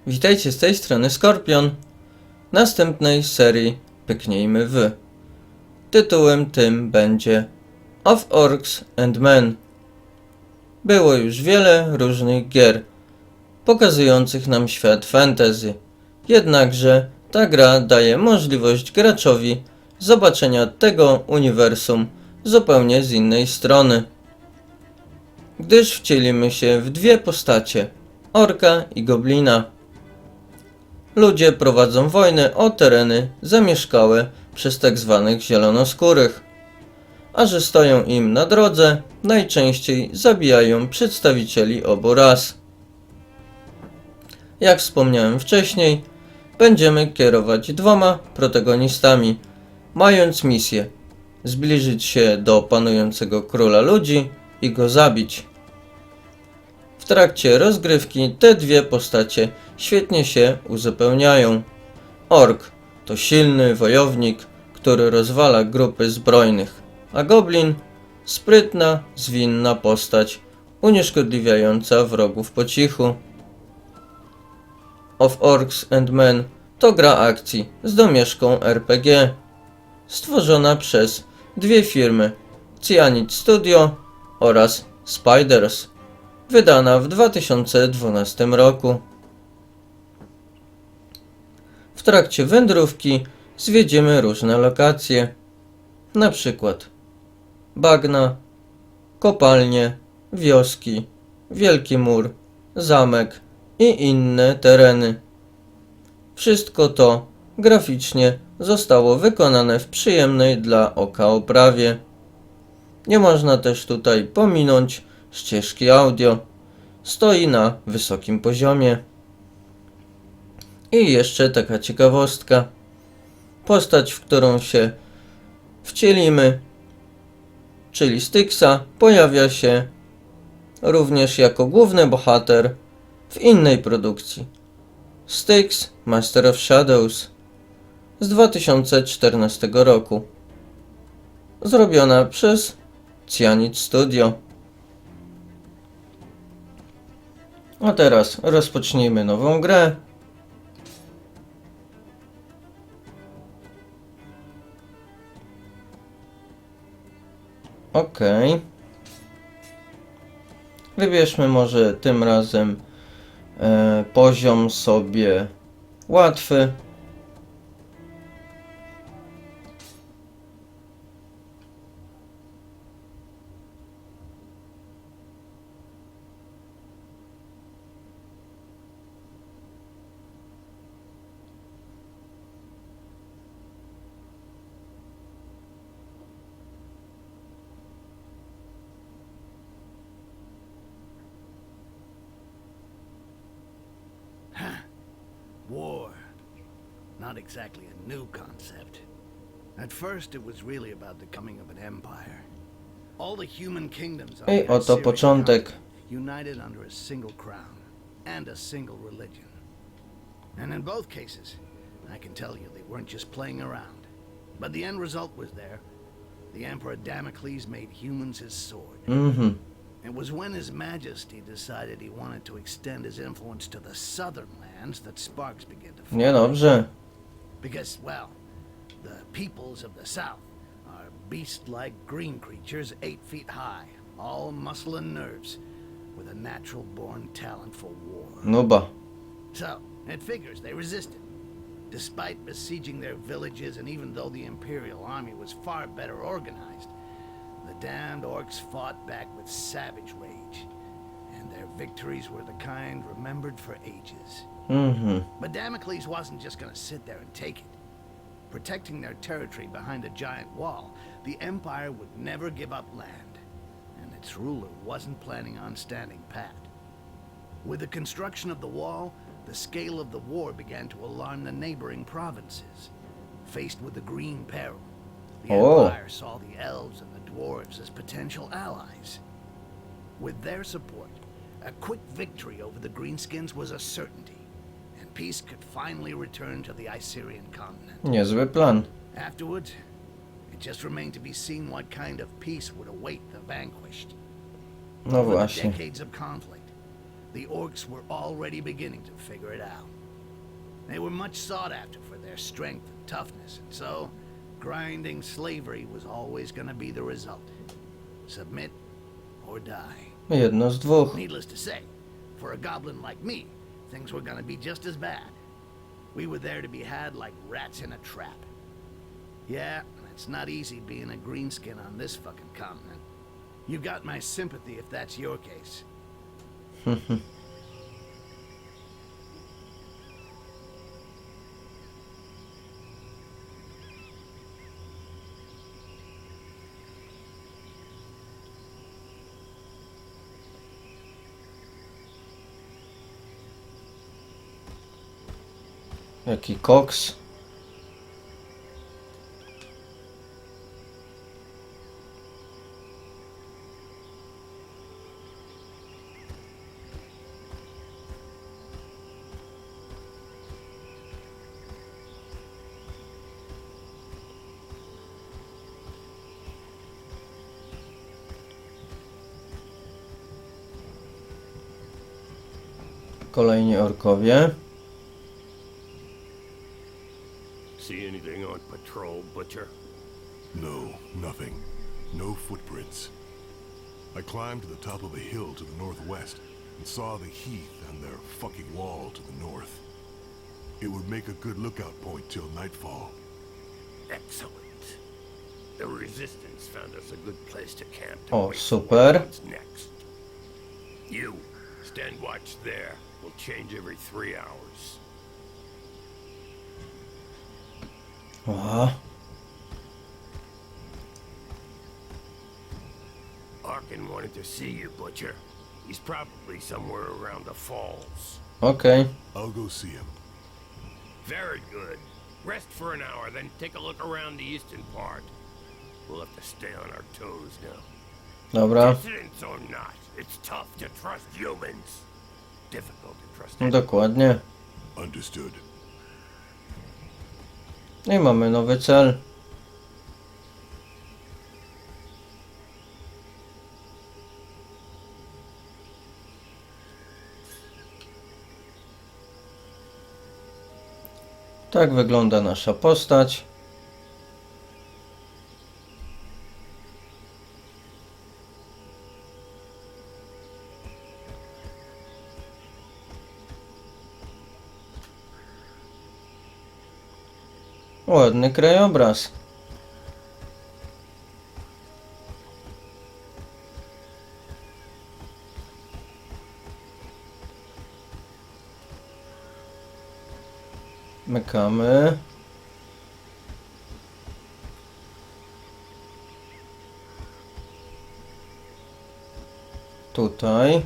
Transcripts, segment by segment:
Witajcie, z tej strony Skorpion, następnej serii Pyknijmy w. Tytułem tym będzie Of Orcs and Men. Było już wiele różnych gier pokazujących nam świat fantasy, jednakże ta gra daje możliwość graczowi zobaczenia tego uniwersum zupełnie z innej strony, gdyż wcielimy się w dwie postacie, orka i goblina. Ludzie prowadzą wojnę o tereny zamieszkałe przez tzw. zielonoskórych, a że stoją im na drodze, najczęściej zabijają przedstawicieli obu ras. Jak wspomniałem wcześniej, będziemy kierować dwoma protagonistami, mając misję zbliżyć się do panującego króla ludzi i go zabić. W trakcie rozgrywki te dwie postacie świetnie się uzupełniają. Ork to silny wojownik, który rozwala grupy zbrojnych, a goblin sprytna, zwinna postać, unieszkodliwiająca wrogów po cichu. Of Orcs and Men to gra akcji z domieszką RPG, stworzona przez dwie firmy, Cyanide Studios oraz Spiders, wydana w 2012 roku. W trakcie wędrówki zwiedzimy różne lokacje, na przykład bagna, kopalnie, wioski, wielki mur, zamek i inne tereny. Wszystko to graficznie zostało wykonane w przyjemnej dla oka oprawie. Nie można też tutaj pominąć ścieżki audio. Stoi na wysokim poziomie. I jeszcze taka ciekawostka. Postać, w którą się wcielimy, czyli Styxa, pojawia się również jako główny bohater w innej produkcji. Styx, Master of Shadows z 2014 roku. Zrobiona przez Cyanide Studios. A teraz rozpocznijmy nową grę. Ok. Wybierzmy może tym razem poziom sobie łatwy. War. Not exactly a new concept. At first it was really about the coming of an empire. All the human kingdoms on I the oto Assyrian początek. continent united under a single crown and a single religion. And in both cases, I can tell you they weren't just playing around. But the end result was there. The Emperor Damocles made humans his sword. It was when His Majesty decided he wanted to extend his influence to the southern lands that sparks began to fly. Niedobrze. Because, well, the peoples of the south are beast-like green creatures 8 feet high, all muscle and nerves, with a natural-born talent for war. Nuba. So, it figures they resisted. Despite besieging their villages, and even though the Imperial army was far better organized, the damned orcs fought back with savage rage, and their victories were the kind remembered for ages. But Damocles wasn't just gonna sit there and take it. Protecting their territory behind a giant wall, the Empire would never give up land, and its ruler wasn't planning on standing pat. With the construction of the wall, the scale of the war began to alarm the neighboring provinces. Faced with the Green Peril, the Empire saw the elves and the dwarves as potential allies. With their support, a quick victory over the Greenskins was a certainty, and peace could finally return to the Assyrian continent. Niezły plan. Afterwards, it just remained to be seen what kind of peace would await the vanquished. No Over the właśnie. decades of conflict, the Orcs were already beginning to figure it out. They were much sought after for their strength and toughness, and so grinding slavery was always going to be the result. Submit or die. Jedno z dwóch. Needless to say, for a goblin like me, things were going to be just as bad. We were there to be had like rats in a trap. Yeah, it's not easy being a greenskin on this fucking continent. You got my sympathy if that's your case. Jaki koks. Kolejni orkowie. See anything on patrol, Butcher? No, nothing. No footprints. I climbed to the top of a hill to the northwest and saw the heath and their fucking wall to the north. It would make a good lookout point till nightfall. Excellent. The Resistance found us a good place to camp. O, super. What's next? You, stand watch there. We'll change every 3 hours. Aha. Arkin wanted to see you, Butcher. He's probably somewhere around the falls. Okej. I'll go see him. Very good. Rest for an hour, then take a look around the eastern part. We'll have to stay on our toes now. Dobra. Dissidents or not, it's tough to trust humans. Difficult to trust animals. Dokładnie. Understood. I mamy nowy cel. Tak wygląda nasza postać. Ładny krajobraz. Mykamy. Tutaj.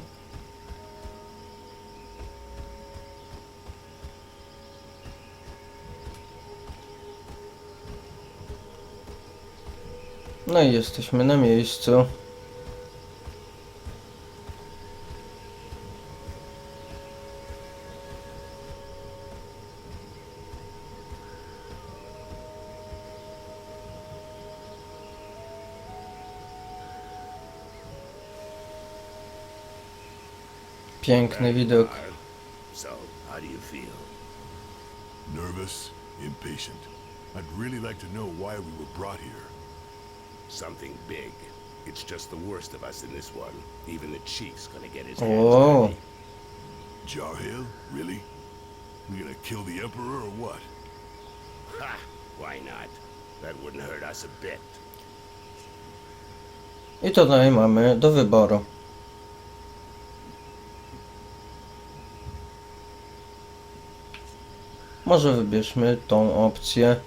No i jesteśmy na miejscu. Piękny widok. So, how do you feel? Nervous, impatient. I'd really like to know why we were brought here. Something big. It's just the worst of us in this one. Even the chief's gonna get his hands O, dirty. Jarhill? Really? We gonna kill the Emperor or what? Ha! Why not? That wouldn't hurt us a bit. i tutaj mamy do wyboru. Może wybierzmy tą opcję.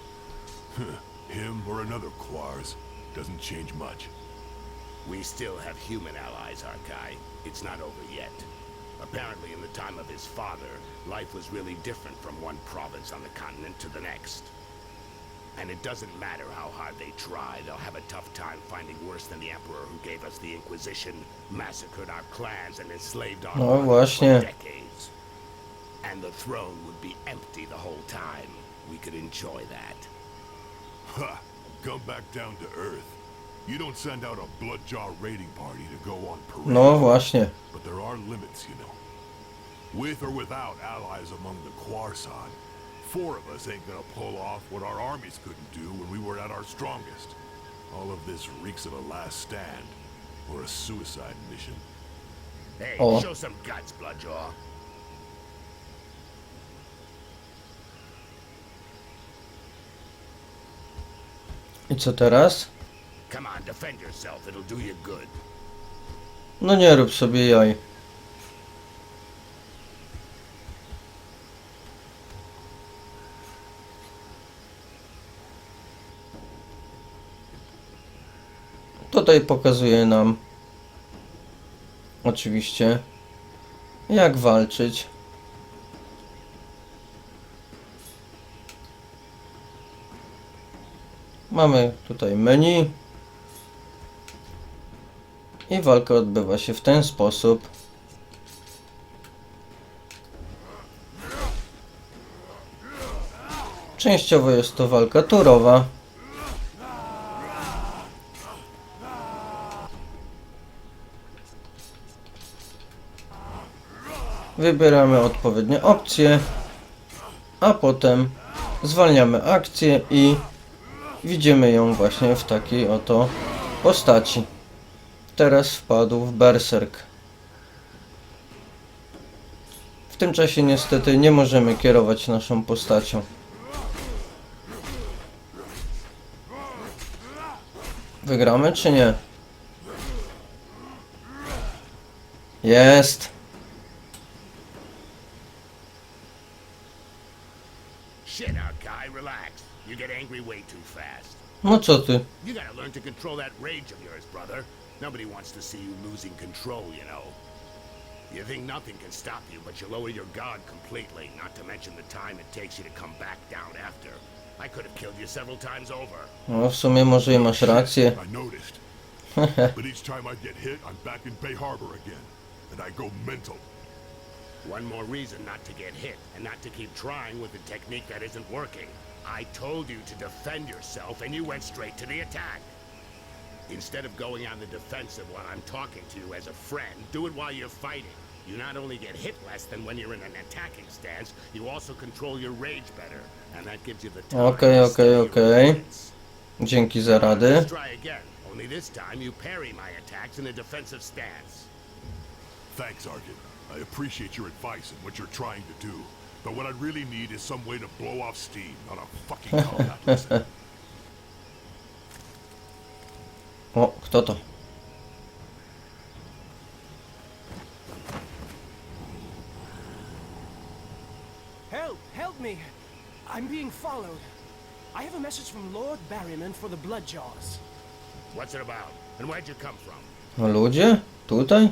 Him or another Quars. Doesn't change much. We still have human allies, Arkai. It's not over yet. Apparently, in the time of his father, life was really different from one province on the continent to the next. And it doesn't matter how hard they try, they'll have a tough time finding worse than the Emperor who gave us the Inquisition, massacred our clans, and enslaved our No armies właśnie. for decades. And the throne would be empty the whole time. We could enjoy that. Ha! Come back down to Earth. You don't send out a bloodjaw raiding party to go on parade. No właśnie. But there are limits, you know. With or without allies among the Quarsan, 4 of us ain't gonna pull off what our armies couldn't do when we were at our strongest. All of this reeks of a last stand, or a suicide mission. Hey, Oh. show some guts, Bloodjaw. I co teraz? Come on, defend yourself. It'll do you good. No nie rób sobie jaj. Tutaj pokazuje nam oczywiście jak walczyć. Mamy tutaj menu i walka odbywa się w ten sposób. Częściowo jest to walka turowa. Wybieramy odpowiednie opcje, a potem zwalniamy akcję i widzimy ją właśnie w takiej oto postaci. Teraz wpadł w berserk. W tym czasie niestety nie możemy kierować naszą postacią. Wygramy czy nie? Jest! Shit, Arkai, relax. You get angry way too fast. No co ty? You gotta learn to control that rage of yours, brother. Nobody wants to see you losing control, you know. You think nothing can stop you, but you lower your guard completely, not to mention the time it takes you to come back down after. I could have killed you several times over. No w sumie może i masz rację. I noticed. But each time I get hit, I'm back in Bay Harbor again. And I go mental. One more reason not to get hit, and not to keep trying with a technique that isn't working. I told you to defend yourself, and you went straight to the attack. Instead of going on the defensive while I'm talking to you as a friend, do it while you're fighting. You not only get hit less than when you're in an attacking stance, you also control your rage better, and that gives you the time Okej, to steady your okej. opponents. Dzięki za rady. Let's try again, only this time you parry my attacks in a defensive stance. Thanks, Arkin. I appreciate your advice and what you're trying to do. But what I really need is some way to blow off steam, not a fucking combat lesson. O, kto to? Help! Help me! I'm being followed. I have a message from Lord Barryman for the Bloodjaws. What's it about? And where'd you come from? No ludzie? Tutaj?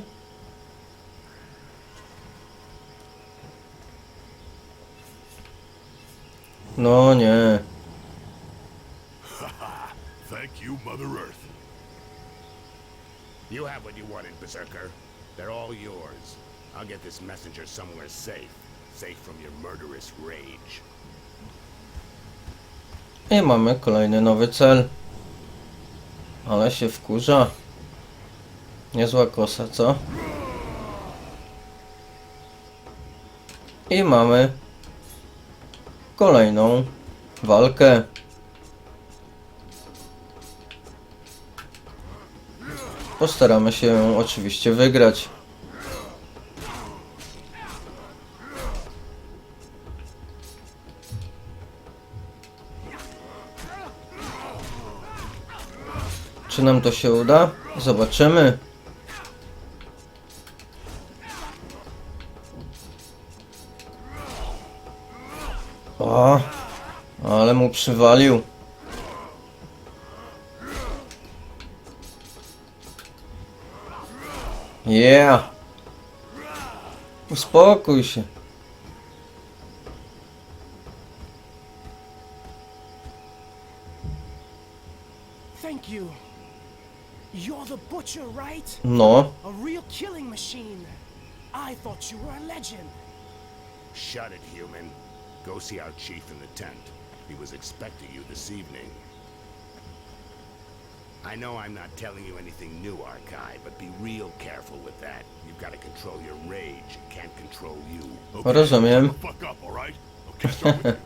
No nie. Thank you, Mother Earth. You have what you wanted, Berserker. They're all yours. I'll get this messenger somewhere safe. Safe from your murderous rage. I mamy kolejny nowy cel. Ale się wkurza. Niezła kosa, co? I mamy kolejną walkę. Postaramy się ją oczywiście wygrać. Czy nam to się uda? Zobaczymy. O, ale mu przywalił. Yeah. Uspokój się. Thank you. You're the butcher, right? No. A real killing machine. I thought you were a legend. Shut it, human. Go see our chief in the tent. He was expecting you this evening. I know I'm not telling you anything new, Arkai, but be real careful with that. You've got to control control your rage, it can't control you. Okay, Rozumiem. shut the fuck up, all right? I'll catch up with you.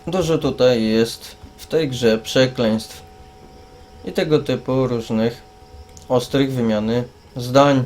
Dużo tutaj jest w tej grze przekleństw i tego typu różnych ostrych wymiany zdań.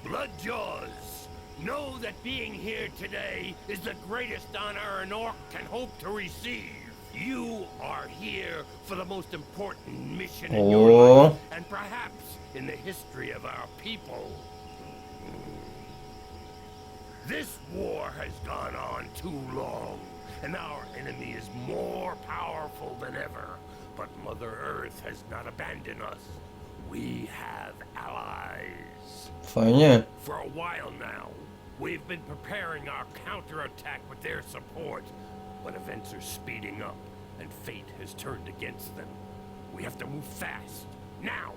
Bloodjaws, know that being here today is the greatest honor an orc can hope to receive. You are here for the most important mission in your O, life, and perhaps in the history of our people. This war has gone on too long, and our enemy is more powerful than ever. But Mother Earth has not abandoned us. We have allies. fajnie. For a while now, we've been preparing our counterattack with their support, but events are speeding up, and fate has turned against them. We have to move fast, now!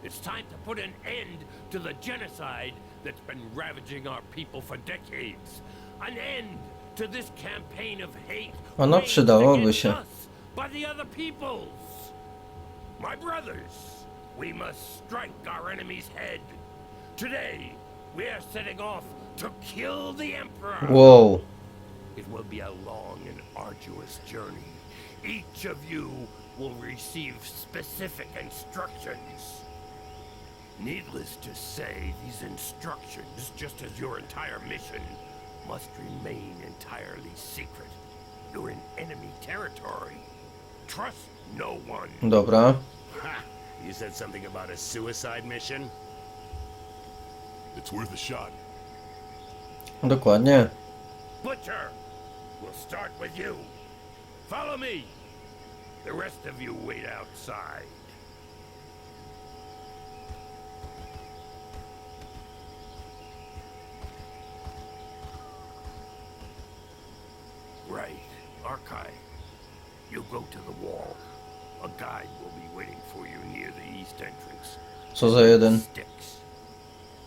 It's time to put an end to the genocide that's been ravaging our people for decades. An end to this campaign of hate Ono waged przydałoby against się. us by the other peoples. My brothers, we must strike our enemy's head. Today, we are setting off to kill the Emperor. Wow. It will be a long and arduous journey. Each of you will receive specific instructions. Needless to say, these instructions, just as your entire mission, must remain entirely secret. You're in enemy territory. Trust no one. Dobra. Ha! You said something about a suicide mission? It's worth a shot. Dokładnie. Butcher, we'll start with you. Follow me. The rest of you wait outside. Right. Archive. You go to the wall. A guide will be waiting for you near the east entrance. Co za jeden. Sticks.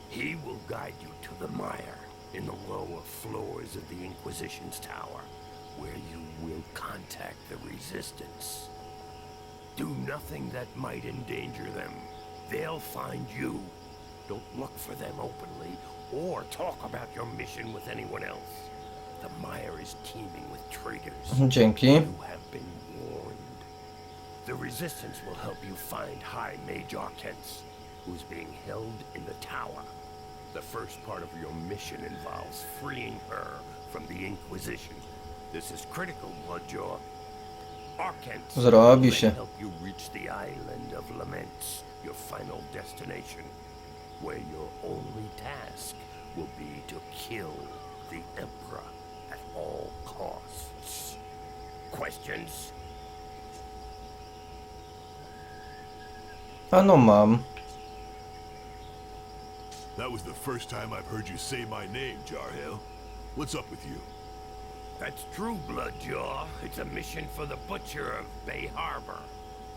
He will guide you to the mire in the lower floors of the Inquisition's tower, where you will contact the Resistance. Do nothing that might endanger them. They'll find you. Don't look for them openly, or talk about your mission with anyone else. The mire is teeming with traitors. Dzięki. You have been warned. The Resistance will help you find High Mage Orcs, who's being held in the tower. The first part of your mission involves freeing her from the Inquisition. This is critical, Bloodjaw. Orcs Zrobi się. help you reach the Island of Laments, your final destination, where your only task will be to kill the Emperor at all costs. Questions? Ano mam. That was the first time I've heard you say my name, Jarhill. What's up with you? That's true, Bloodjaw. It's a mission for the Butcher of Bay Harbor.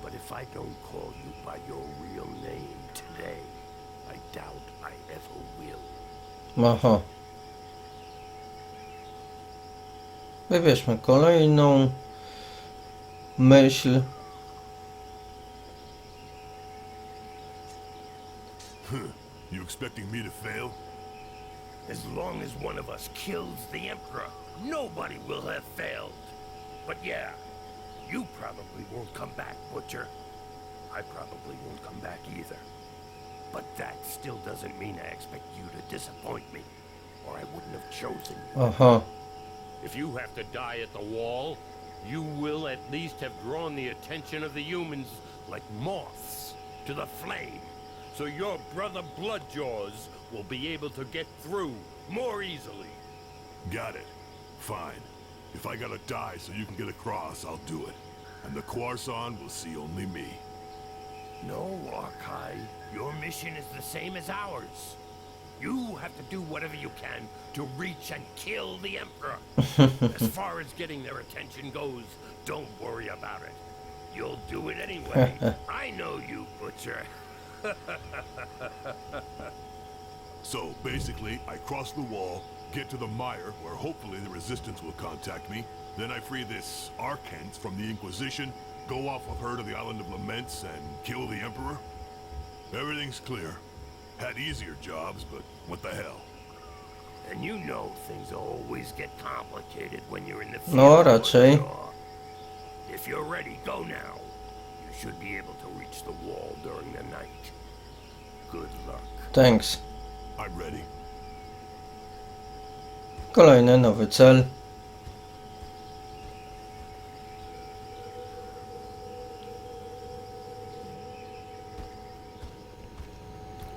But if I don't call you by your real name today, I doubt I ever will. Aha. Wybierzmy kolejną myśl. You expecting me to fail? As long as one of us kills the Emperor, nobody will have failed. But yeah, you probably won't come back, Butcher. I probably won't come back either. But that still doesn't mean I expect you to disappoint me, or I wouldn't have chosen you. Aha. If you have to die at the wall, you will at least have drawn the attention of the humans like moths to the flame. So your brother Bloodjaws will be able to get through more easily. Got it. Fine. If I gotta die so you can get across, I'll do it. And the Quarson will see only me. No, Arkai. Your mission is the same as ours. You have to do whatever you can to reach and kill the Emperor. As far as getting their attention goes, don't worry about it. You'll do it anyway. I know you, Butcher. So, basically, I cross the wall, get to the mire, where hopefully the Resistance will contact me. Then I free this Archent from the Inquisition, go off with her to the Island of Laments, and kill the Emperor. Everything's clear. Had easier jobs, but what the hell? And you know things always get complicated when you're in the field. No, raczej. If you're ready, go now. You should be able to reach the wall during the night. Good luck. Thanks. I'm ready. Kolejny nowy cel.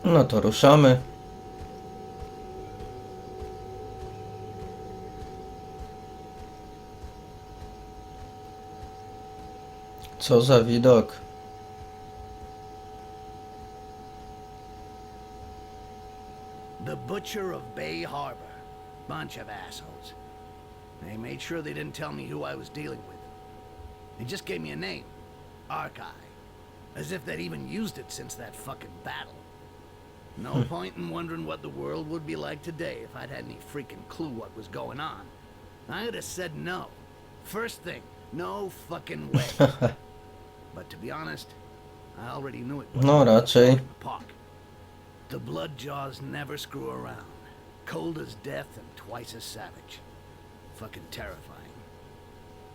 No to ruszamy. Co za widok. The Butcher of Bay Harbor. Bunch of assholes. They made sure they didn't tell me who I was dealing with. They just gave me a name. Archive. As if they'd even used it since that fucking battle. No point in wondering what the world would be like today if I'd had any freaking clue what was going on. I'd have said no. First thing, no fucking way. But to be honest, I already knew it was No, raczej. the park. The Bloodjaws never screw around. Cold as death and twice as savage. Fucking terrifying.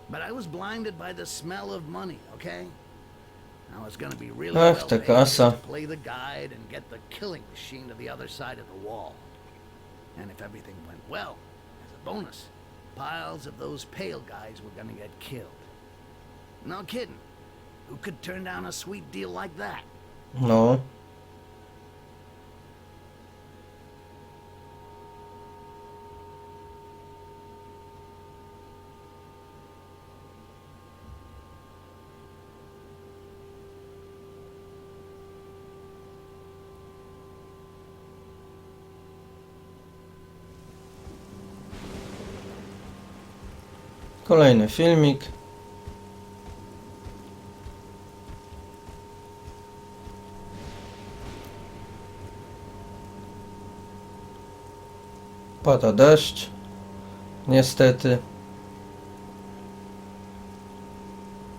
But I was blinded by the smell of money, okay? I was gonna be really Ach, well ta paid kasa. to play the guide and get the killing machine to the other side of the wall. And if everything went well, as a bonus, piles of those pale guys were gonna get killed. No kidding. Who could turn down a sweet deal like that? No. Kolejny filmik. Pada deszcz. Niestety.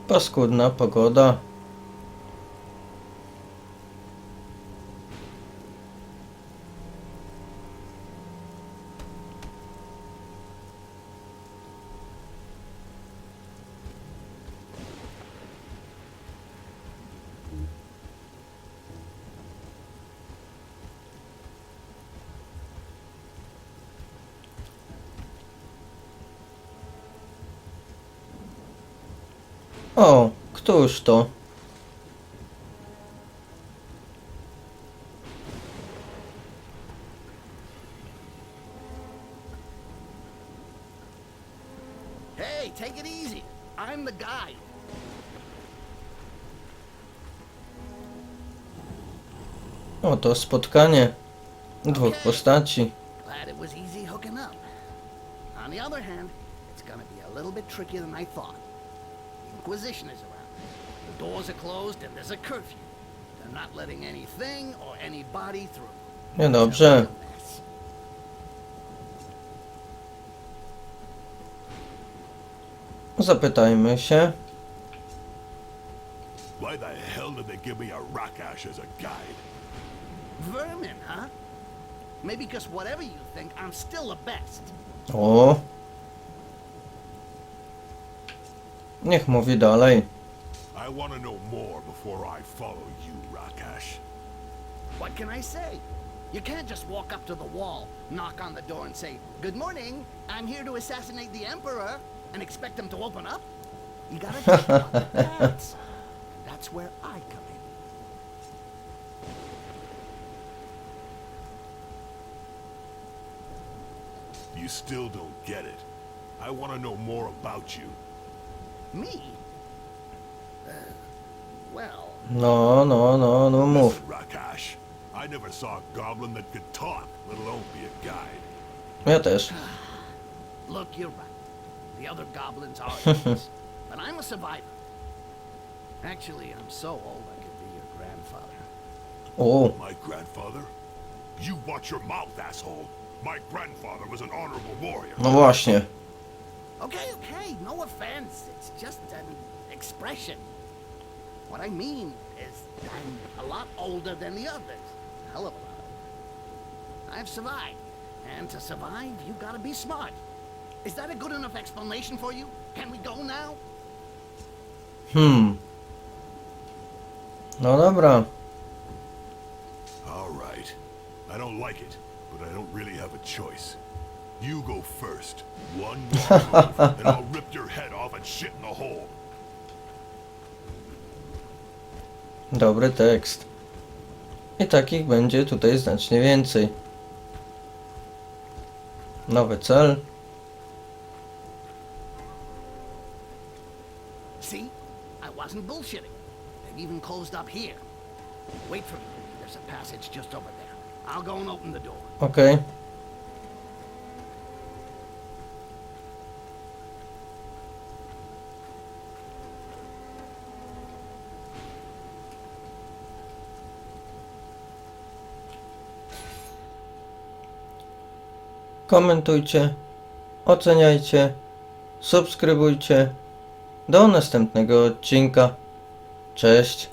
Paskudna pogoda. O, któż to? Hey, take it easy. I'm the guide. Oto spotkanie dwóch postaci. Glad it was easy hooking up. On the other hand, it's gonna be a little bit trickier than I thought. The Inquisition is around. The doors are closed and there's a curfew. They're not letting anything or anybody through. Niedobrze. It's a real mess. Zapytajmy się. Why the hell did they give me a Rakash as a guide? Vermin, huh? Maybe because whatever you think, I'm still the best. O. Niech mówi dalej. I want to know more before I follow you, Rakash. What can I say? You can't just walk up to the wall, knock on the door and say, "Good morning, I'm here to assassinate the Emperor," and expect them to open up. You gotta take it on advance. That's where I come in. You still don't get it. I want to know more about you. Me? Well, No mów. Listen, Rakash, I never saw a goblin that could talk, let alone be a guide. Ja też. look, you're right. The other goblins are idiots, but I'm a survivor. Actually, I'm so old I could be your grandfather. O. My grandfather? You watch your mouth, asshole. My grandfather was an honorable warrior. No właśnie. Okay, no offense. It's just an expression. What I mean is I'm a lot older than the others. A hell of a lot. I've survived. And to survive, you gotta be smart. Is that a good enough explanation for you? Can we go now? No dobra. All right. I don't like it, but I don't really have a choice. You go first. One more move, and I'll rip your head off and shit in the hole. Dobry tekst. I takich będzie tutaj znacznie więcej. Nowy cel. See? I wasn't bullshitting. They've even closed up here. Wait for me. There's a passage just over there. I'll go and open the door. Okej. Komentujcie, oceniajcie, subskrybujcie. Do następnego odcinka. Cześć.